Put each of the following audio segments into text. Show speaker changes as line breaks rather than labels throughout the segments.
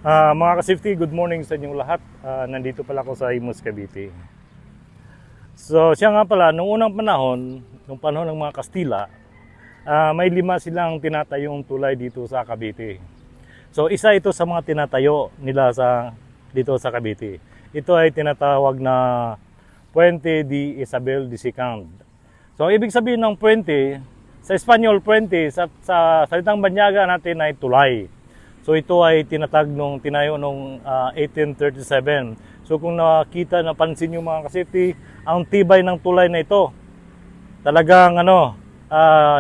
Mga ka-safety, good morning sa inyong lahat. Nandito pala ako sa Imus, Cavite. So siya nga pala, nung unang panahon, nung panahon ng mga Kastila, may 5 silang tinatayong tulay dito sa Cavite. So isa ito sa mga tinatayo nila dito sa Cavite. Ito ay tinatawag na Puente de Isabel de Sicand. So ibig sabihin ng puente, sa Espanyol puente, sa salitang Banyaga natin ay tulay. So ito ay tinayo nung 1837. So kung napansin yung mga kasiti, ang tibay ng tulay na ito. Talagang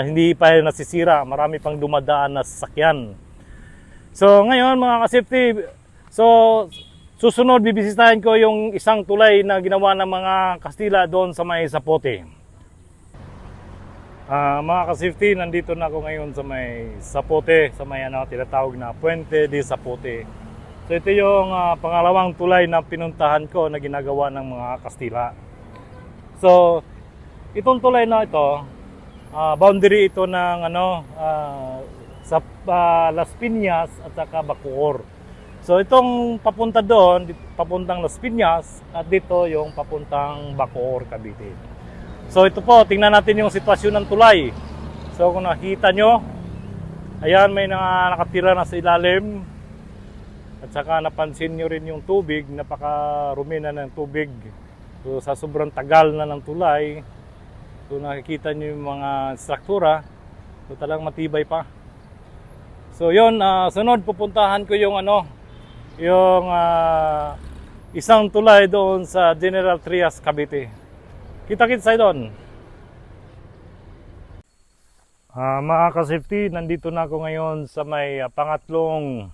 hindi pa nasisira, marami pang dumadaan na sasakyan. So ngayon mga kasiti, susunod bibisitahin ko yung isang tulay na ginawa ng mga Kastila doon sa may Zapote. Mga ka-safety, nandito na ako ngayon sa may Zapote, sa may tinatawag na Puente de Zapote. So ito yung pangalawang tulay na pinuntahan ko na ginagawa ng mga Kastila. So itong tulay na ito, boundary ito ng sa Las Piñas at saka Bacoor. So itong papunta doon, papuntang Las Piñas, at dito yung papuntang Bacoor, Cavite. So ito po, tingnan natin yung sitwasyon ng tulay. So kung nakita nyo, ayan, may nakatira na sa ilalim. At saka napansin nyo rin yung tubig, napakarumi na ng tubig. So sa sobrang tagal na ng tulay, so nakikita nyo yung mga struktura, so talagang matibay pa. So yun, sunod pupuntahan ko yung isang tulay doon sa General Trias, Cavite. Kita-kits tayo doon. Mga ka-safety, nandito na ako ngayon sa may pangatlong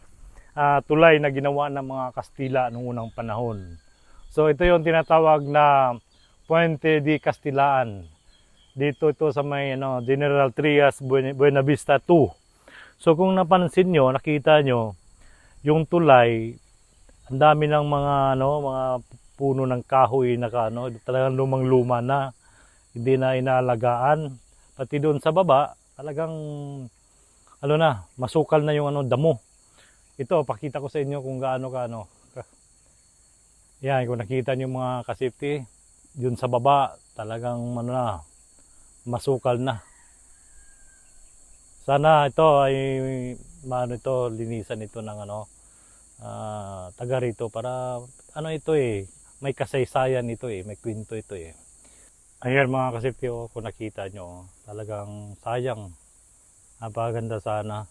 tulay na ginawa ng mga Kastila noong unang panahon. So ito yung tinatawag na Puente de Castilaan. Dito ito sa may General Trias, Buenavista 2. So kung napansin nyo, nakita nyo, yung tulay, ang dami ng mga puno ng kahoy na talagang lumang-luma na, hindi na inaalagaan. Pati doon sa baba, talagang masukal na yung damo. Ito, pakita ko sa inyo kung gaano. Yan, kung nakita niyo mga ka-safety, doon sa baba, talagang masukal na. Sana ito ay linisan ito ng taga rito para may kasaysayan ito may kwento ito Ayan mga kasipti, kung nakita nyo, talagang sayang. Napakaganda sana.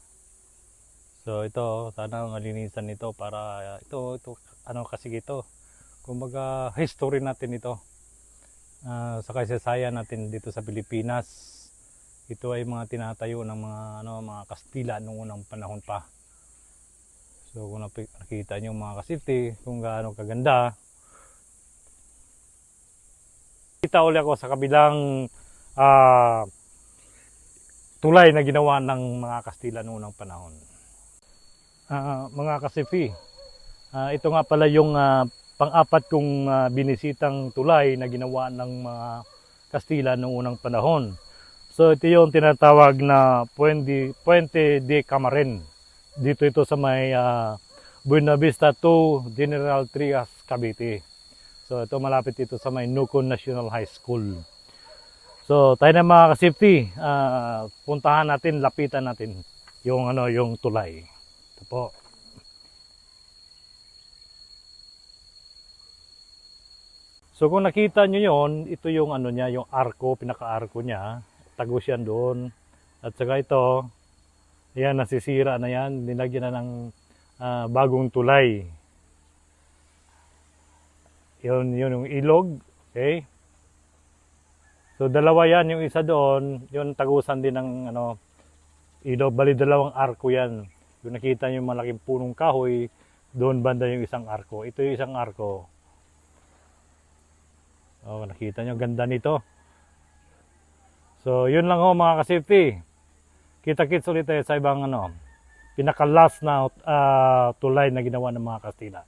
So ito, sana malinisan ito para ito kasi ito. Kumbaga history natin ito. Sa kasaysayan natin dito sa Pilipinas. Ito ay mga tinatayo ng mga Kastila noong unang panahon pa. So kung nakita nyo mga kasipti, kung gaano kaganda. Kita ulit ako sa kabilang tulay na ginawa ng mga Kastila noong unang panahon. Mga kasipti, ito nga pala yung pang-apat kong binisitang tulay na ginawa ng mga Kastila noong unang panahon. So ito yung tinatawag na Puente de Camaren. Dito ito sa may Buenavista 2, General Trias, Cavite. So ito malapit ito sa may Nukon National High School. So tayo na mga ka-safety, puntahan natin, lapitan natin yung yung tulay. Ito po. So kung nakita nyo yon, ito yung yung arko, pinaka-arko niya. Tagos yan doon. At saka ito, ayan, nasisira na yan. Nilagyan na ng bagong tulay. Yun yung ilog. Okay? So dalawa yan, yung isa doon, yun tagusan din ng ilog. Bali dalawang arko yan. Yung nakita nyo yung malaking punong kahoy, doon banda yung isang arko. Ito yung isang arko. Nakita nyo, ganda nito. So yun lang mga ka-safety. Kita-kits ulit tayo sa ibang pinaka-last na tulay na ginawa ng mga Kastila.